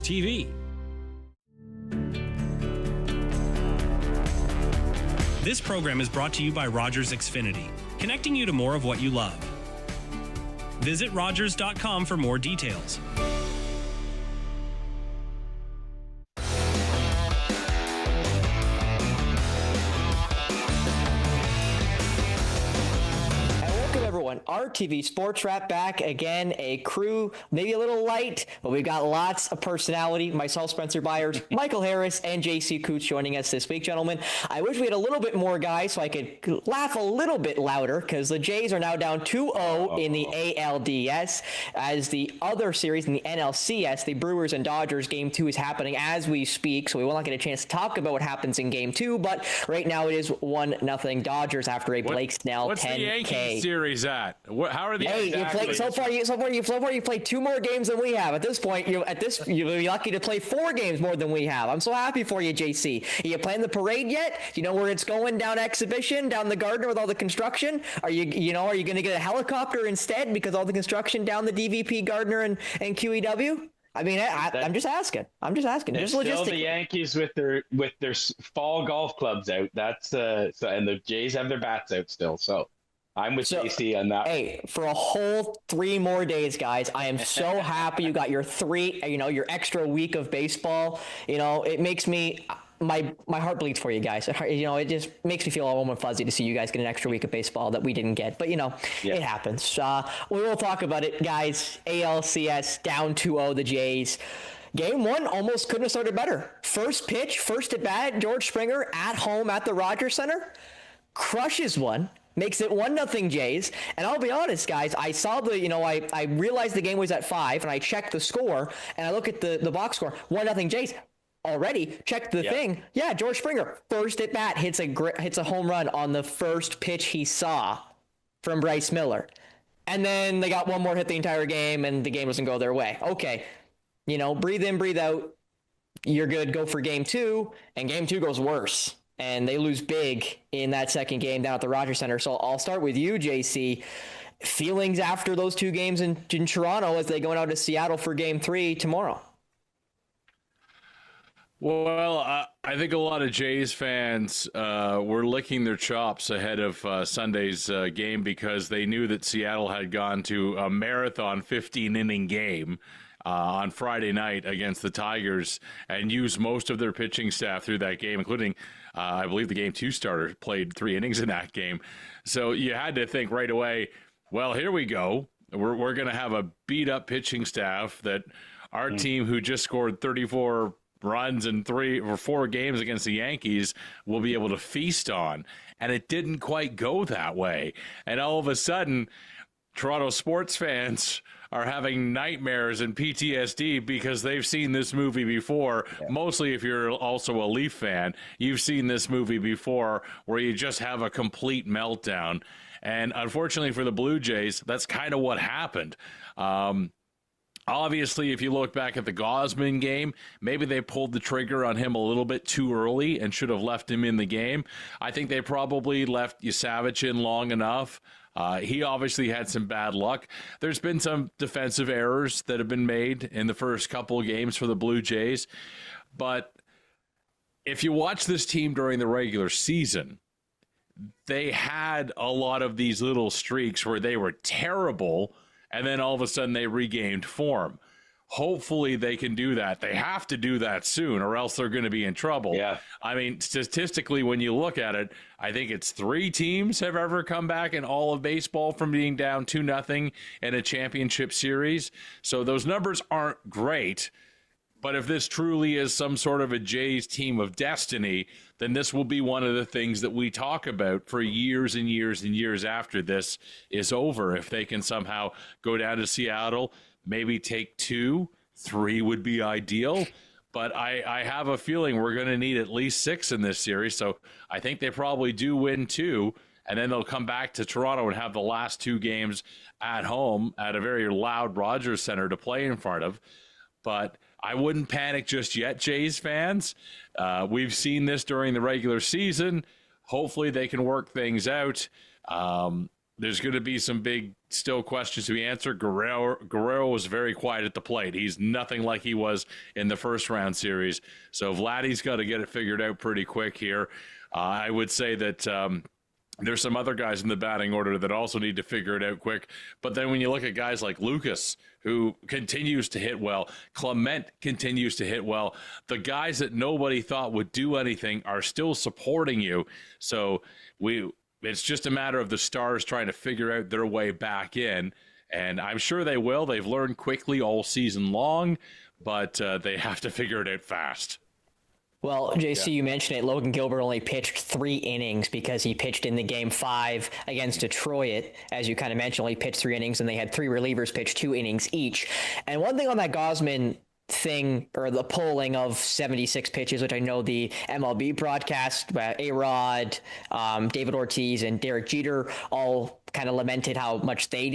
TV. This program is brought to you by Rogers Xfinity, connecting you to more of what you love. Visit Rogers.com for more details. RTV Sports Rap back again, a crew maybe a little light, but we've got lots of personality. Myself, Spencer Byers, Michael Harris, and JC Coots joining us this week, gentlemen. I wish we had a little bit more guys so I could laugh a little bit louder, because the Jays are now down 2-0 in the ALDS. As the other series in the NLCS, the Brewers and Dodgers Game 2 is happening as we speak, so we will not get a chance to talk about what happens in Game 2, but right now it is 1-0 Dodgers after a Blake Snell 10K. What's the Yankees series at? How are the you played 2 more games than we have. At this point, you'll be lucky to play 4 games more than we have. I'm so happy for you, JC. Are you playing the parade yet? Do you know where it's going down Exhibition, down the Gardner with all the construction? Are you going to get a helicopter instead because all the construction down the DVP, Gardner, and QEW? I mean, I'm just asking. There's still the Yankees with their fall golf clubs out. That's and the Jays have their bats out still. So I'm with JC on that. Hey, for a whole 3 more days, guys, I am so happy you got your your extra week of baseball. It makes me, my heart bleeds for you guys. It just makes me feel all warm and fuzzy to see you guys get an extra week of baseball that we didn't get. But, It happens. We will talk about it, guys. ALCS down 2-0, the Jays. Game 1 almost couldn't have started better. First pitch, first at bat, George Springer at home at the Rogers Center. Crushes one. Makes it 1-0 Jays. And I'll be honest, guys, I saw I realized the game was at 5, and I checked the score, and I look at the box score, 1-0 Jays. Already checked the thing. Yeah, George Springer, first at bat, hits a home run on the first pitch he saw from Bryce Miller. And then they got one more hit the entire game, and the game doesn't go their way. Okay, breathe in, breathe out. You're good. Go for Game 2, and Game 2 goes worse. And they lose big in that second game down at the Rogers Center. So I'll start with you, JC. Feelings after those 2 games in Toronto as they go out to Seattle for Game 3 tomorrow? Well, I think a lot of Jays fans were licking their chops ahead of Sunday's game because they knew that Seattle had gone to a marathon 15-inning game on Friday night against the Tigers and used most of their pitching staff through that game, including, I believe, the Game 2 starter played 3 innings in that game. So you had to think right away, well, here we go. We're going to have a beat-up pitching staff that our team, who just scored 34 runs in 3 or 4 games against the Yankees, will be able to feast on. And it didn't quite go that way. And all of a sudden, Toronto sports fans are having nightmares and PTSD because they've seen this movie before. Yeah. Mostly if you're also a Leaf fan, you've seen this movie before where you just have a complete meltdown. And unfortunately for the Blue Jays, that's kind of what happened. Obviously, if you look back at the Gausman game, maybe they pulled the trigger on him a little bit too early and should have left him in the game. I think they probably left Yusavich in long enough. He obviously had some bad luck. There's been some defensive errors that have been made in the first couple of games for the Blue Jays. But if you watch this team during the regular season, they had a lot of these little streaks where they were terrible, and then all of a sudden they regained form. Hopefully they can do that. They have to do that soon, or else they're going to be in trouble. Yeah. I mean, statistically, when you look at it, I think it's 3 teams have ever come back in all of baseball from being down 2-0 in a championship series. So those numbers aren't great. But if this truly is some sort of a Jays team of destiny, then this will be one of the things that we talk about for years and years and years after this is over. If they can somehow go down to Seattle, maybe take 2, 3 would be ideal. But I have a feeling we're going to need at least 6 in this series. So I think they probably do win 2. And then they'll come back to Toronto and have the last 2 games at home at a very loud Rogers Center to play in front of. But I wouldn't panic just yet, Jays fans. We've seen this during the regular season. Hopefully they can work things out. There's going to be some big still questions to be answered. Guerrero was very quiet at the plate. He's nothing like he was in the first round series. So Vladdy's got to get it figured out pretty quick here. I would say that there's some other guys in the batting order that also need to figure it out quick. But then when you look at guys like Lucas, who continues to hit well, Clement continues to hit well, the guys that nobody thought would do anything are still supporting you. So it's just a matter of the Stars trying to figure out their way back in. And I'm sure they will. They've learned quickly all season long, but they have to figure it out fast. Well, JC, you mentioned it. Logan Gilbert only pitched 3 innings because he pitched in the Game 5 against Detroit. As you kind of mentioned, he pitched 3 innings, and they had 3 relievers pitch 2 innings each. And one thing on that Gosman thing, or the polling of 76 pitches, which I know the MLB broadcast, A-Rod, David Ortiz, and Derek Jeter all kind of lamented how much they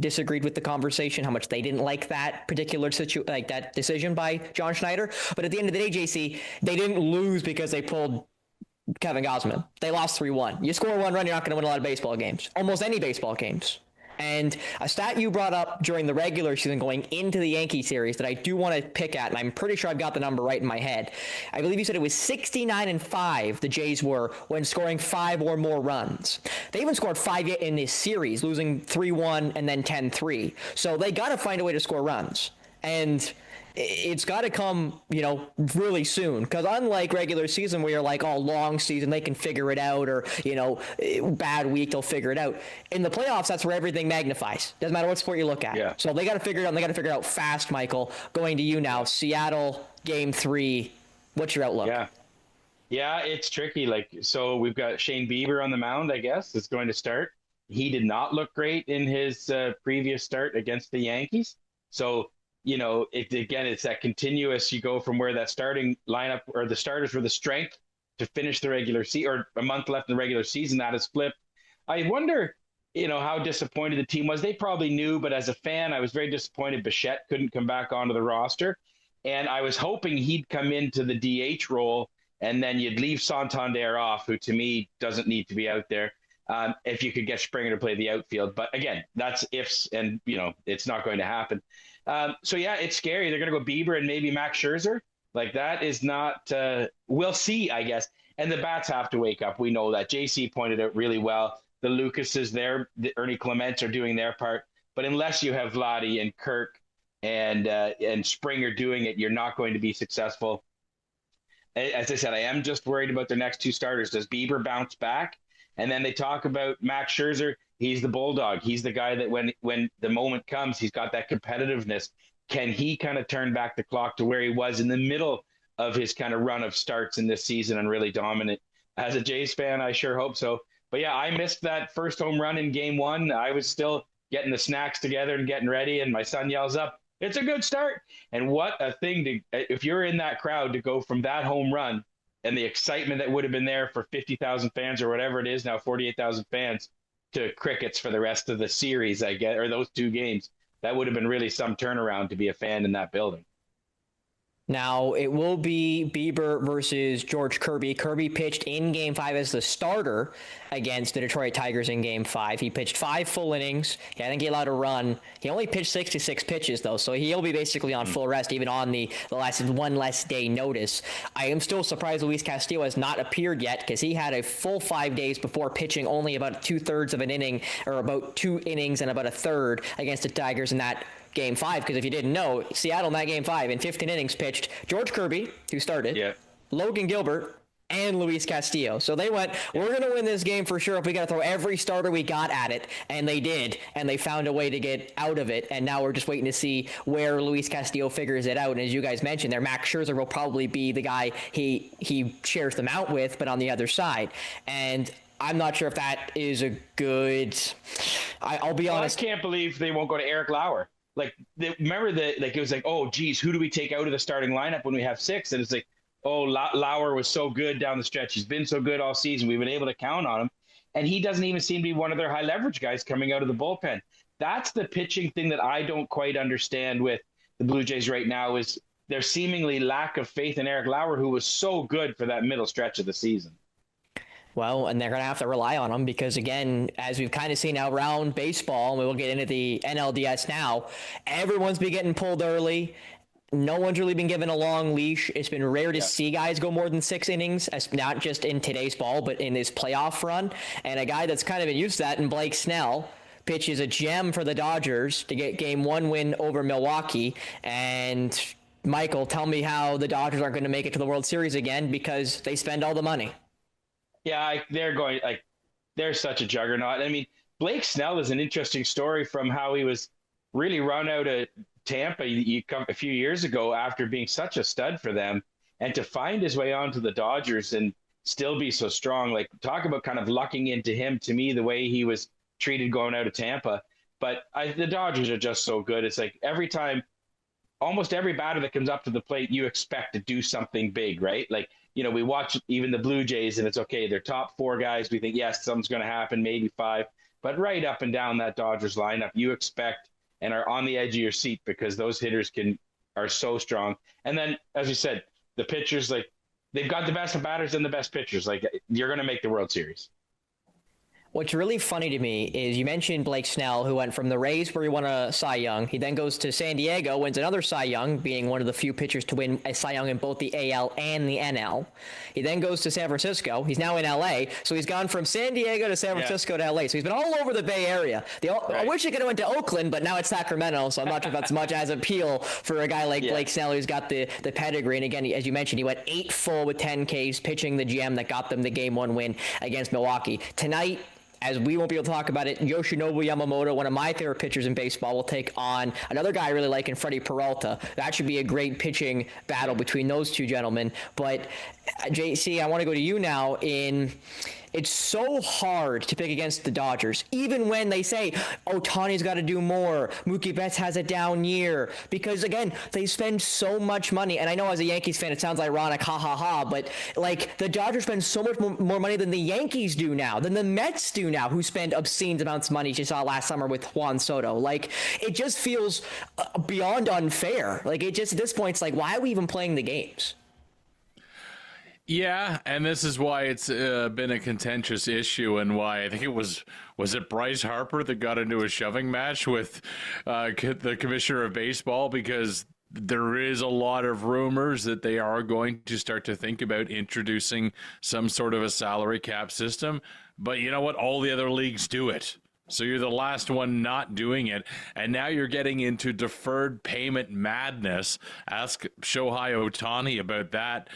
disagreed with the conversation, how much they didn't like that particular that decision by John Schneider. But at the end of the day, JC, they didn't lose because they pulled Kevin Gausman. They lost 3-1. You score 1 run, you're not going to win a lot of baseball games, almost any baseball games. And a stat you brought up during the regular season going into the Yankee series that I do want to pick at, and I'm pretty sure I've got the number right in my head. I believe you said it was 69-5 the Jays were when scoring 5 or more runs. They even scored 5 in this series, losing 3-1 and then 10-3. So they got to find a way to score runs. And it's got to come, really soon. Because unlike regular season where you're like, oh, long season, they can figure it out, or, bad week, they'll figure it out. In the playoffs, that's where everything magnifies. Doesn't matter what sport you look at. Yeah. So they got to figure it out, and they got to figure it out fast, Michael. Going to you now, Seattle, Game 3. What's your outlook? Yeah, it's tricky. So we've got Shane Bieber on the mound, I guess, is going to start. He did not look great in his previous start against the Yankees. So, it's that continuous, you go from where that starting lineup or the starters were the strength to finish the regular season, or a month left in the regular season, that has flipped. I wonder, how disappointed the team was. They probably knew, but as a fan, I was very disappointed Bichette couldn't come back onto the roster. And I was hoping he'd come into the DH role, and then you'd leave Santander off, who to me doesn't need to be out there, if you could get Springer to play the outfield. But again, that's ifs, and, it's not going to happen. It's scary. They're going to go Bieber and maybe Max Scherzer. That is not, we'll see, I guess. And the bats have to wake up. We know that. JC pointed out really well. The Lucases there, the Ernie Clements are doing their part. But unless you have Vladdy and Kirk and Springer doing it, you're not going to be successful. As I said, I am just worried about their next 2 starters. Does Bieber bounce back? And then they talk about Max Scherzer. He's the bulldog. He's the guy that when the moment comes, he's got that competitiveness. Can he kind of turn back the clock to where he was in the middle of his kind of run of starts in this season and really dominant? As a Jays fan, I sure hope so. But yeah, I missed that first home run in Game 1. I was still getting the snacks together and getting ready, and my son yells up, "It's a good start." And what a thing if you're in that crowd, to go from that home run and the excitement that would have been there for 50,000 fans or whatever it is now, 48,000 fans, to crickets for the rest of the series, I get, or those 2 games. That would have been really some turnaround to be a fan in that building. Now, it will be Bieber versus George Kirby. Kirby pitched in Game 5 as the starter against the Detroit Tigers in Game 5. He pitched 5 full innings. He hadn't get allowed a run. He only pitched 66 pitches, though, so he'll be basically on full rest, even on the last 1 less day notice. I am still surprised Luis Castillo has not appeared yet, because he had a full 5 days before pitching only about 2/3 of an inning, or about 2 innings and about a third against the Tigers in that Game 5, because if you didn't know, Seattle in that Game 5 in 15 innings pitched George Kirby, who started, Logan Gilbert, and Luis Castillo. So they went, we're going to win this game for sure if we got to throw every starter we got at it. And they did. And they found a way to get out of it. And now we're just waiting to see where Luis Castillo figures it out. And as you guys mentioned there, Max Scherzer will probably be the guy he shares them out with, but on the other side. And I'm not sure if that is a good... I'll be honest. I can't believe they won't go to Eric Lauer. Remember that? It was like, oh, geez, who do we take out of the starting lineup when we have 6? And it's like, oh, Lauer was so good down the stretch. He's been so good all season. We've been able to count on him. And he doesn't even seem to be one of their high leverage guys coming out of the bullpen. That's the pitching thing that I don't quite understand with the Blue Jays right now, is their seemingly lack of faith in Eric Lauer, who was so good for that middle stretch of the season. Well, and they're going to have to rely on him because, again, as we've kind of seen now around baseball, and we will get into the NLDS now, everyone's been getting pulled early. No one's really been given a long leash. It's been rare to see guys go more than 6 innings, not just in today's ball, but in this playoff run. And a guy that's kind of been used to that, in Blake Snell, pitches a gem for the Dodgers to get game 1 win over Milwaukee. And Michael, tell me how the Dodgers aren't going to make it to the World Series again because they spend all the money. Yeah, they're such a juggernaut. I mean, Blake Snell is an interesting story from how he was really run out of Tampa a few years ago after being such a stud for them, and to find his way onto the Dodgers and still be so strong. Like, talk about kind of lucking into him, to me, the way he was treated going out of Tampa. But the Dodgers are just so good. It's like every time, almost every batter that comes up to the plate, you expect to do something big, right? Like, we watch even the Blue Jays and it's okay. They're top 4 guys. We think, yes, something's going to happen, maybe 5. But right up and down that Dodgers lineup, you expect and are on the edge of your seat because those hitters are so strong. And then, as you said, the pitchers, like, they've got the best batters and the best pitchers. Like, you're going to make the World Series. What's really funny to me is you mentioned Blake Snell, who went from the Rays, where he won a Cy Young. He then goes to San Diego, wins another Cy Young, being one of the few pitchers to win a Cy Young in both the AL and the NL. He then goes to San Francisco. He's now in LA. So he's gone from San Diego to San Francisco to LA. So he's been all over the Bay Area. I wish he could have went to Oakland, but now it's Sacramento. So I'm not sure if that's much as appeal for a guy like Blake Snell, who's got the pedigree. And again, as you mentioned, he went 8 full with 10 Ks, pitching the gem that got them the game 1 win against Milwaukee. Tonight, as we won't be able to talk about it, Yoshinobu Yamamoto, one of my favorite pitchers in baseball, will take on another guy I really like in Freddie Peralta. That should be a great pitching battle between those two gentlemen. But, JC, I want to go to you now It's so hard to pick against the Dodgers, even when they say, Ohtani's got to do more, Mookie Betts has a down year, because, again, they spend so much money. And I know as a Yankees fan, it sounds ironic, ha, ha, ha, but, like, the Dodgers spend so much more money than the Yankees do now, than the Mets do now, who spend obscene amounts of money, as you saw last summer with Juan Soto. Like, it just feels beyond unfair. Like, it just, at this point, it's like, why are we even playing the games? Yeah, and this is why it's been a contentious issue, and why I think was it Bryce Harper that got into a shoving match with the commissioner of baseball, because there is a lot of rumors that they are going to start to think about introducing some sort of a salary cap system. But you know what? All the other leagues do it. So you're the last one not doing it. And now you're getting into deferred payment madness. Ask Shohei Ohtani about that.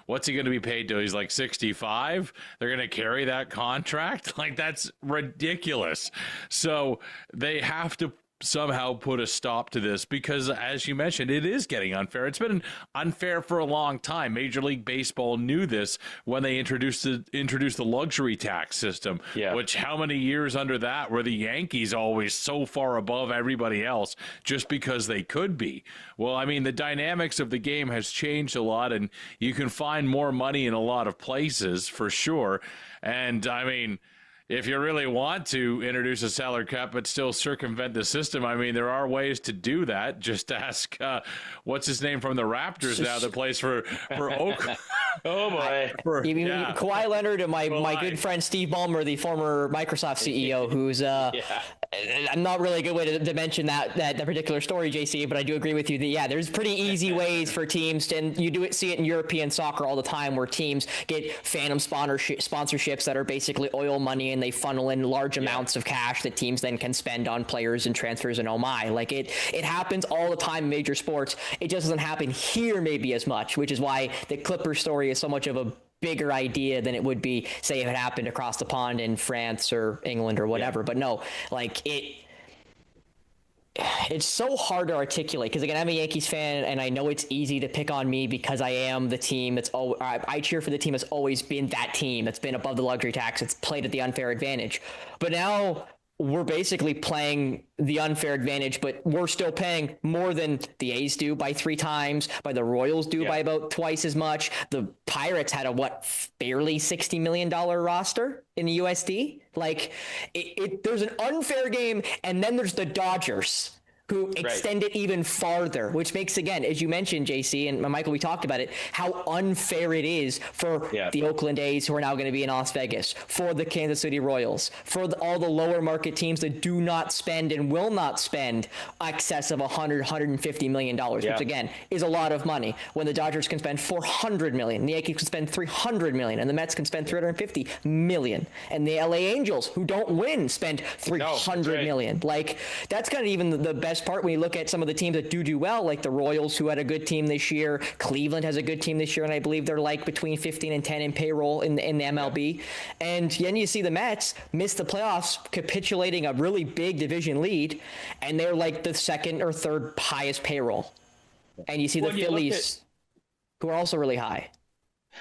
What's he going to be paid till he's like 65? They're going to carry that contract? Like, that's ridiculous. So they have to somehow put a stop to this, because, as you mentioned, it is getting unfair. It's been unfair for a long time. Major League Baseball knew this when they introduced the luxury tax system, which, how many years under that were the Yankees always so far above everybody else just because they could be? Well, I mean, the dynamics of the game has changed a lot, and you can find more money in a lot of places for sure. And I mean, if you really want to introduce a salary cap but still circumvent the system, I mean, there are ways to do that. Just ask, what's his name from the Raptors now that plays for Oakland. Oh, boy. Kawhi Leonard and my good friend Steve Ballmer, the former Microsoft CEO, who's I'm not really a good way to mention that particular story, JC, but I do agree with you that, there's pretty easy ways for teams, and you see it in European soccer all the time, where teams get phantom sponsorships that are basically oil money, and they funnel in large amounts of cash that teams then can spend on players and transfers, and oh my. Like, it happens all the time in major sports. It just doesn't happen here maybe as much, which is why the Clippers story is so much of a bigger idea than it would be, say, if it happened across the pond in France or England or whatever. But no, like, it's so hard to articulate, because, again, I'm a Yankees fan, and I know it's easy to pick on me because I am the team I cheer for the team that's always been that team that's been above the luxury tax. It's played at the unfair advantage. But now we're basically playing the unfair advantage, but we're still paying more than the A's do by 3 times, by the Royals do by about twice as much. The Pirates had a barely $60 million roster in the USD. Like, there's an unfair game, and then there's the Dodgers, who extend it even farther, which makes, again, as you mentioned, JC and Michael, we talked about it, how unfair it is for the Oakland A's, who are now going to be in Las Vegas, for the Kansas City Royals, for all the lower market teams that do not spend and will not spend excess of $150 million, which again is a lot of money. When the Dodgers can spend $400 million, the Yankees can spend $300 million, and the Mets can spend $350 million, and the LA Angels, who don't win, spend $300 million. Like, that's kind of even the best part when you look at some of the teams that do well, like the Royals, who had a good team this year. Cleveland has a good team this year, and I believe they're like between 15 and 10 in payroll in the MLB. And then you see the Mets miss the playoffs, capitulating a really big division lead, and they're like the second or third highest payroll. And you see the Phillies, who are also really high.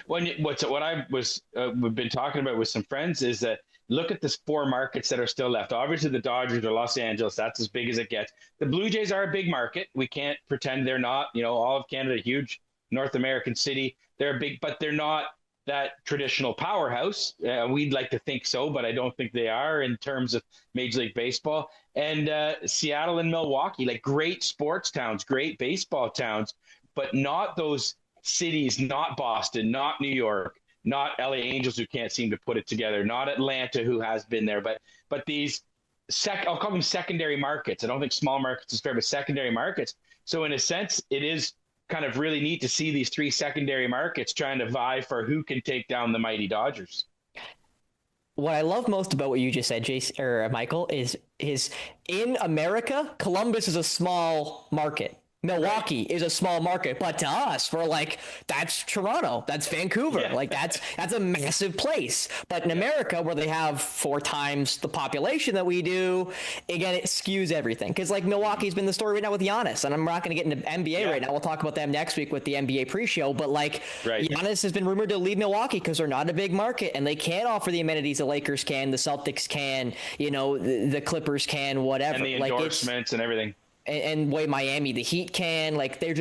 What I was we've been talking about with some friends is that look at the 4 markets that are still left. Obviously, the Dodgers or Los Angeles, that's as big as it gets. The Blue Jays are a big market. We can't pretend they're not. You know, all of Canada, huge North American city. They're big, but they're not that traditional powerhouse. We'd like to think so, but I don't think they are in terms of Major League Baseball. And Seattle and Milwaukee, like great sports towns, great baseball towns, but not those cities, not Boston, not New York, not LA Angels, who can't seem to put it together, not Atlanta, who has been there, but these I'll call them secondary markets. I don't think small markets is fair, but secondary markets. So in a sense, it is kind of really neat to see these 3 secondary markets trying to vie for who can take down the mighty Dodgers. What I love most about what you just said, Jason or Michael, is in America, Columbus is a small market. Milwaukee is a small market, but to us, we're like, that's Toronto, that's Vancouver, like that's a massive place. But in America, where they have 4 times the population that we do, again, it skews everything. Because like Milwaukee's been the story right now with Giannis, and I'm not going to get into NBA right now. We'll talk about them next week with the NBA pre-show. But like Giannis has been rumored to leave Milwaukee because they're not a big market and they can't offer the amenities the Lakers can, the Celtics can, you know, the Clippers can, whatever. And the endorsements and everything. And way Miami, the Heat can, like they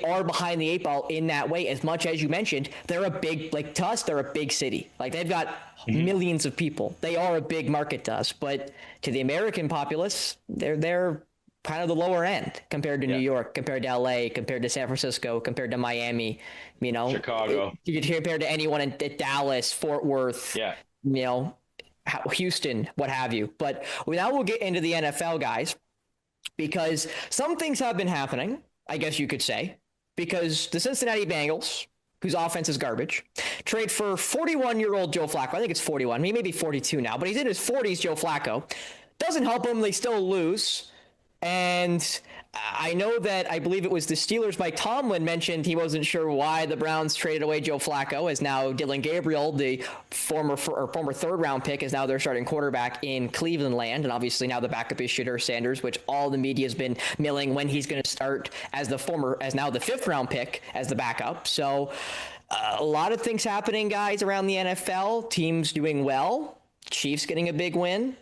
are behind the 8 ball in that way. As much as you mentioned, they're a big, like to us, they're a big city. Like they've got millions of people. They are a big market to us, but to the American populace, they're kind of the lower end compared to New York, compared to LA, compared to San Francisco, compared to Miami, you know, Chicago, compared to anyone in Dallas, Fort Worth, you know, Houston, what have you. But now we'll get into the NFL, guys. Because some things have been happening, I guess you could say, because the Cincinnati Bengals, whose offense is garbage, trade for 41-year-old Joe Flacco. I think it's 41. He may be 42 now, but he's in his 40s, Joe Flacco. Doesn't help him. They still lose. And I know that I believe it was the Steelers' Mike Tomlin mentioned he wasn't sure why the Browns traded away Joe Flacco, as now Dylan Gabriel, the former third-round pick, is now their starting quarterback in Cleveland land. And obviously now the backup is Shedeur Sanders, which all the media has been milling when he's going to start as now the fifth-round pick as the backup. So a lot of things happening, guys, around the NFL. Teams doing well. Chiefs getting a big win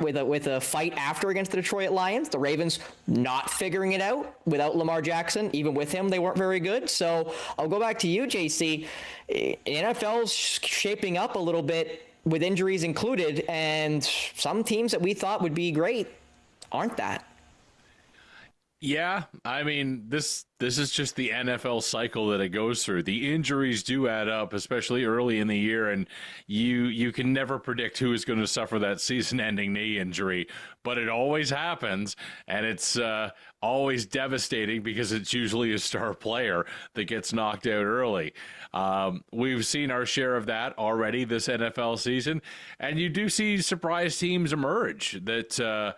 with a fight after against the Detroit Lions. The Ravens not figuring it out without Lamar Jackson. Even with him, they weren't very good. So I'll go back to you, JC. NFL's shaping up a little bit with injuries included, and some teams that we thought would be great aren't that. Yeah, I mean, this is just the NFL cycle that it goes through. The injuries do add up, especially early in the year, and you can never predict who is going to suffer that season-ending knee injury, but it always happens, and it's always devastating because it's usually a star player that gets knocked out early. We've seen our share of that already this NFL season, and you do see surprise teams emerge that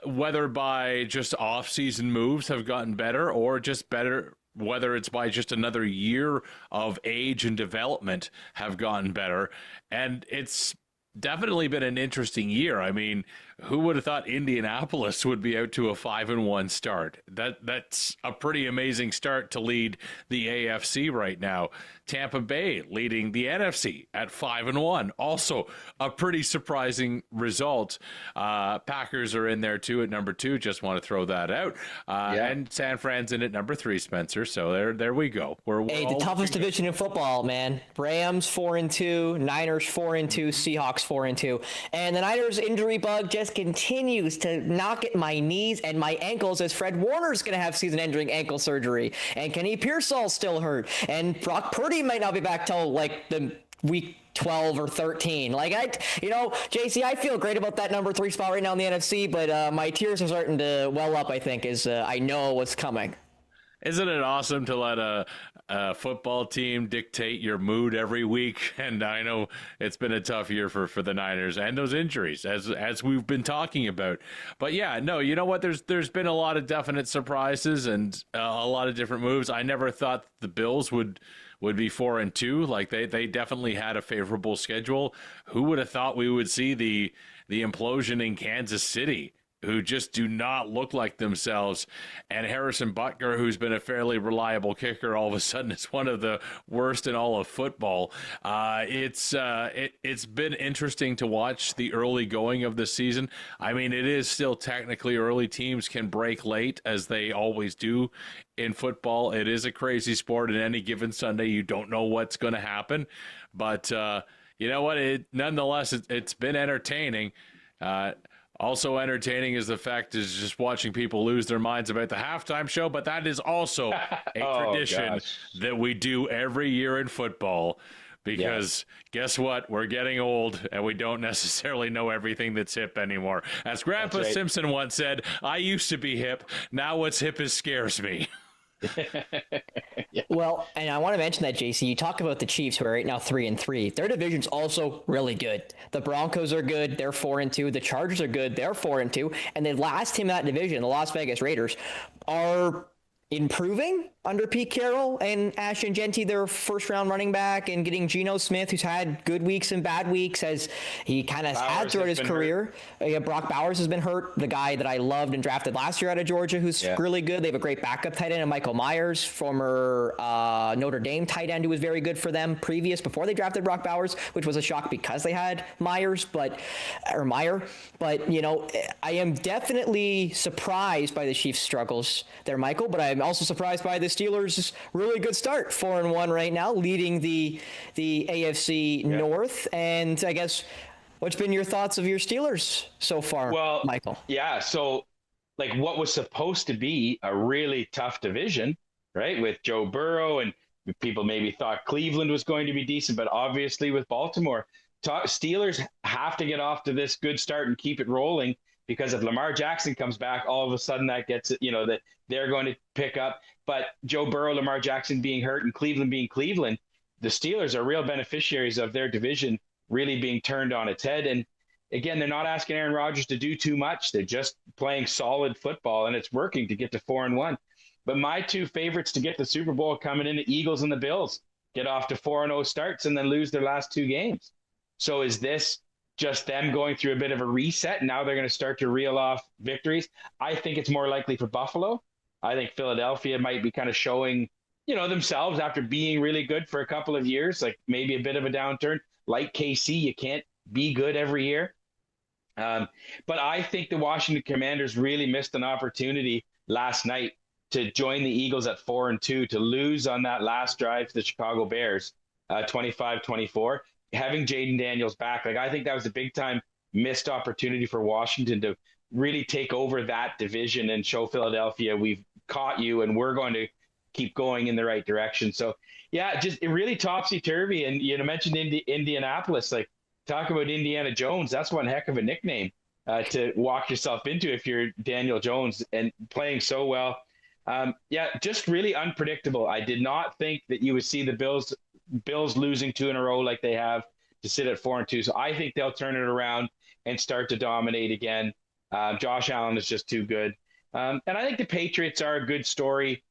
whether by just off-season moves have gotten better or just better, whether it's by just another year of age and development have gotten better. And it's definitely been an interesting year. I mean, who would have thought Indianapolis would be out to a 5-1 start? That's a pretty amazing start to lead the AFC right now. Tampa Bay leading the NFC at 5-1. Also a pretty surprising result. Packers are in there too at number 2. Just want to throw that out. And San Fran's in at number 3, Spencer. So there we go. We're the toughest division in football, man. Rams 4-2, Niners 4-2, Seahawks 4-2, and the Niners injury bug just just continues to knock at my knees and my ankles as Fred Warner's going to have season-ending ankle surgery. And Kenny Pearsall's still hurt. And Brock Purdy might not be back till like the week 12 or 13. Like, JC, I feel great about that number 3 spot right now in the NFC, but my tears are starting to well up, I think, as I know what's coming. Isn't it awesome to let a football team dictate your mood every week? And I know it's been a tough year for the Niners and those injuries, as we've been talking about. But yeah, no, you know what? There's been a lot of definite surprises and a lot of different moves. I never thought the Bills would be 4-2. Like they definitely had a favorable schedule. Who would have thought we would see the implosion in Kansas City, who just do not look like themselves, and Harrison Butker, who's been a fairly reliable kicker, all of a sudden is one of the worst in all of football. It's been interesting to watch the early going of the season. I mean, it is still technically early. Teams can break late, as they always do in football. It is a crazy sport, and any given Sunday you don't know what's going to happen. But you know what? Nonetheless, it's been entertaining. Also entertaining is the fact is just watching people lose their minds about the halftime show, but that is also a tradition that we do every year in football, because guess what? We're getting old and we don't necessarily know everything that's hip anymore. As Grandpa Simpson once said, I used to be hip. Now what's hip is scares me. Well, and I want to mention that, JC, you talk about the Chiefs, who are right now 3-3. Their division's also really good. The Broncos are good. They're 4-2. The Chargers are good. They're 4-2. And the last team in that division, the Las Vegas Raiders, are improving under Pete Carroll and Ashton Genty, their first-round running back, and getting Geno Smith, who's had good weeks and bad weeks, as he kind of had throughout his career. Brock Bowers has been hurt, the guy that I loved and drafted last year out of Georgia, who's really good. They have a great backup tight end, and Michael Myers, former Notre Dame tight end, who was very good for them before they drafted Brock Bowers, which was a shock because they had Meyer. But I am definitely surprised by the Chiefs' struggles there, Michael, but I'm also surprised by the Steelers' really good start, 4-1 right now, leading the AFC North. And I guess, what's been your thoughts of your Steelers so far, Michael? Yeah, so like what was supposed to be a really tough division, right, with Joe Burrow, and people maybe thought Cleveland was going to be decent, but obviously with Baltimore, Steelers have to get off to this good start and keep it rolling, because if Lamar Jackson comes back, all of a sudden that gets it, that they're going to pick up. But Joe Burrow, Lamar Jackson being hurt, and Cleveland being Cleveland, the Steelers are real beneficiaries of their division really being turned on its head. And again, they're not asking Aaron Rodgers to do too much. They're just playing solid football, and it's working to get to 4-1. But my two favorites to get the Super Bowl coming in, the Eagles and the Bills, get off to 4-0 starts and then lose their last two games. So is this just them going through a bit of a reset? Now they're going to start to reel off victories. I think it's more likely for Buffalo. I think Philadelphia might be kind of showing, themselves after being really good for a couple of years, like maybe a bit of a downturn. Like KC, you can't be good every year. But I think the Washington Commanders really missed an opportunity last night to join the Eagles at 4-2, to lose on that last drive to the Chicago Bears, 25-24. Having Jaden Daniels back, I think that was a big time missed opportunity for Washington to really take over that division and show Philadelphia, we've caught you and we're going to keep going in the right direction. So yeah, just really topsy-turvy. And you mentioned Indianapolis, like, talk about Indiana Jones. That's one heck of a nickname to walk yourself into if you're Daniel Jones, and playing so well. Just really unpredictable. I did not think that you would see the Bills losing 2 in a row like they have, to sit at 4-2. So I think they'll turn it around and start to dominate again. Josh Allen is just too good. And I think the Patriots are a good story.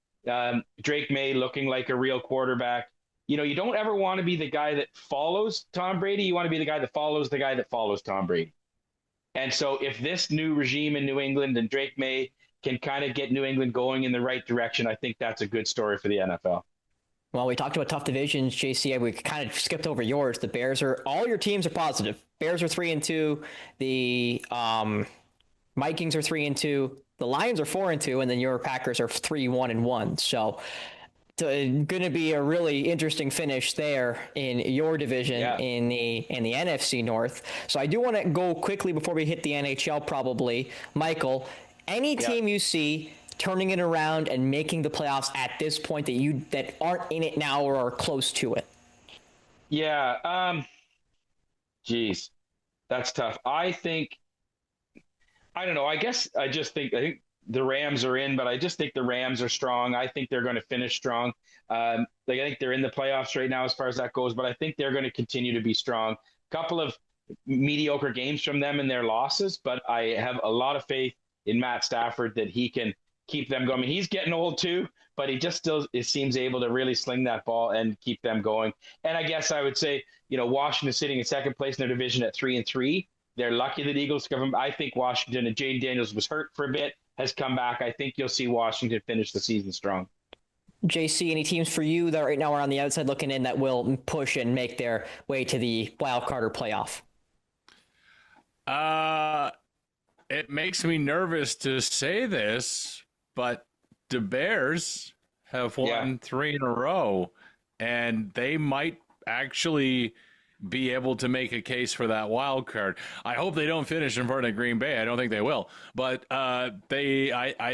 Drake May looking like a real quarterback. You don't ever want to be the guy that follows Tom Brady. You want to be the guy that follows the guy that follows Tom Brady. And so if this new regime in New England and Drake May can kind of get New England going in the right direction, I think that's a good story for the NFL. Well, we talked about tough divisions, JC. We kind of skipped over yours. The Bears all your teams are positive. Bears are 3-2. The Vikings are 3-2. The Lions are 4-2, and then your Packers are 3-1-1. So going to be a really interesting finish there in your division in the NFC North. So I do want to go quickly before we hit the NHL probably. Michael, any team you see turning it around and making the playoffs at this point that aren't in it now or are close to it? Yeah. Geez, that's tough. I don't know. I think the Rams are in, but I just think the Rams are strong. I think they're going to finish strong. I think they're in the playoffs right now as far as that goes, but I think they're going to continue to be strong. Couple of mediocre games from them in their losses, but I have a lot of faith in Matt Stafford that he can keep them going. I mean, he's getting old too, but he just still seems able to really sling that ball and keep them going. And I guess I would say, Washington sitting in second place in their division at 3-3. They're lucky that Eagles come. I think Washington, and Jane Daniels was hurt for a bit, has come back. I think you'll see Washington finish the season strong. JC, any teams for you that right now are on the outside looking in that will push and make their way to the wild card or playoff? It makes me nervous to say this, but the Bears have won 3 in a row, and they might actually be able to make a case for that wild card. I hope they don't finish in front of Green Bay. I don't think they will. But I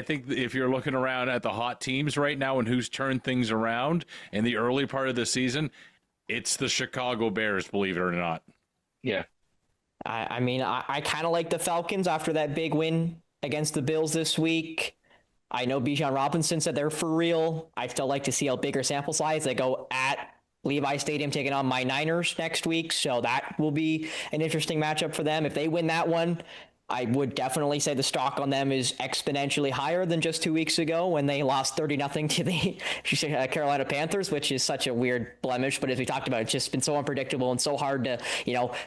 think if you're looking around at the hot teams right now and who's turned things around in the early part of the season, it's the Chicago Bears, believe it or not. Yeah. I mean, I kind of like the Falcons after that big win against the Bills this week. I know Bijan Robinson said they're for real. I still like to see a bigger sample size. They go at Levi Stadium taking on my Niners next week, so that will be an interesting matchup for them. If they win that one, I would definitely say the stock on them is exponentially higher than just 2 weeks ago when they lost 30-0 to the Carolina Panthers, which is such a weird blemish. But as we talked about, it's just been so unpredictable and so hard to,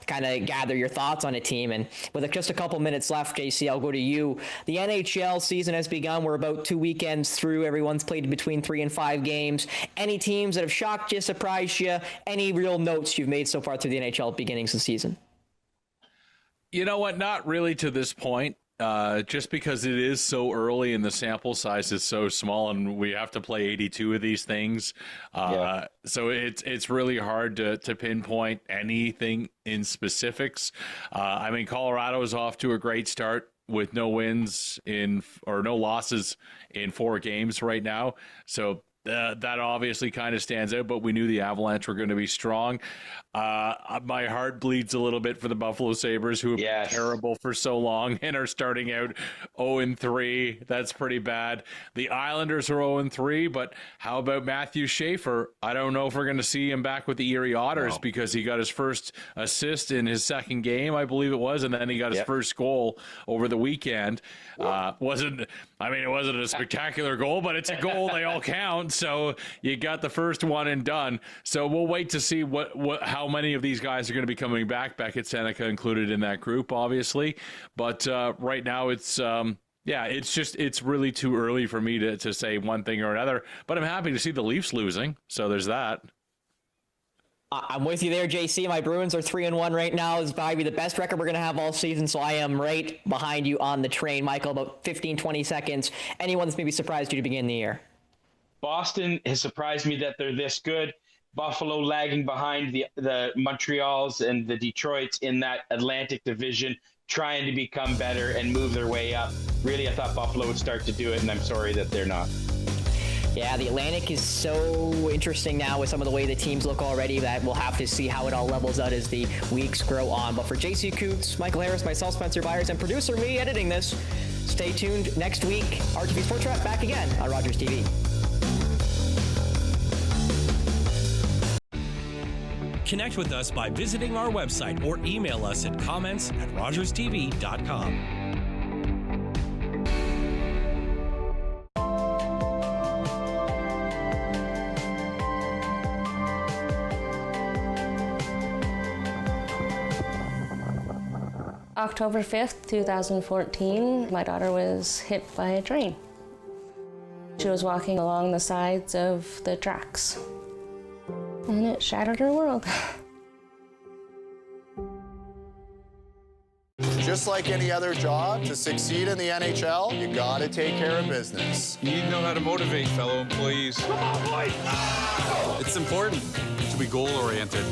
kind of gather your thoughts on a team. And with just a couple minutes left, JC, I'll go to you. The NHL season has begun. We're about 2 weekends through. Everyone's played between 3 and 5 games. Any teams that have shocked you, surprised you? Any real notes you've made so far through the NHL beginnings of the season? You know what? Not really to this point, just because it is so early and the sample size is so small, and we have to play 82 of these things. So it's really hard to pinpoint anything in specifics. I mean, Colorado is off to a great start with no losses in 4 games right now. So that obviously kind of stands out, but we knew the Avalanche were going to be strong. My heart bleeds a little bit for the Buffalo Sabres, who have been terrible for so long and are starting out 0-3. That's pretty bad. The Islanders are 0-3, but how about Matthew Schaefer? I don't know if we're going to see him back with the Erie Otters because he got his first assist in his second game, I believe it was, and then he got his first goal over the weekend. It wasn't a spectacular goal, but it's a goal. They all count. So you got the first one and done. So we'll wait to see how many of these guys are going to be coming back. Beckett Seneca included in that group, obviously. But right now it's really too early for me to say one thing or another. But I'm happy to see the Leafs losing. So there's that. I'm with you there, JC. My Bruins are 3-1 right now. It's probably the best record we're going to have all season, so I am right behind you on the train. Michael, about 15, 20 seconds. Anyone that's maybe surprised you to begin the year? Boston has surprised me that they're this good. Buffalo lagging behind the Montreals and the Detroits in that Atlantic division, trying to become better and move their way up. Really, I thought Buffalo would start to do it, and I'm sorry that they're not. Yeah, the Atlantic is so interesting now with some of the way the teams look already that we'll have to see how it all levels out as the weeks grow on. But for JC Coots, Michael Harris, myself, Spencer Byers, and producer me editing this, stay tuned next week. RTV Sports Rap back again on Rogers TV. Connect with us by visiting our website or email us at comments@rogerstv.com. October 5th, 2014, my daughter was hit by a train. She was walking along the sides of the tracks, and it shattered her world. Just like any other job, to succeed in the NHL, you gotta take care of business. You need to know how to motivate fellow employees. Come on, boys! It's important to be goal-oriented.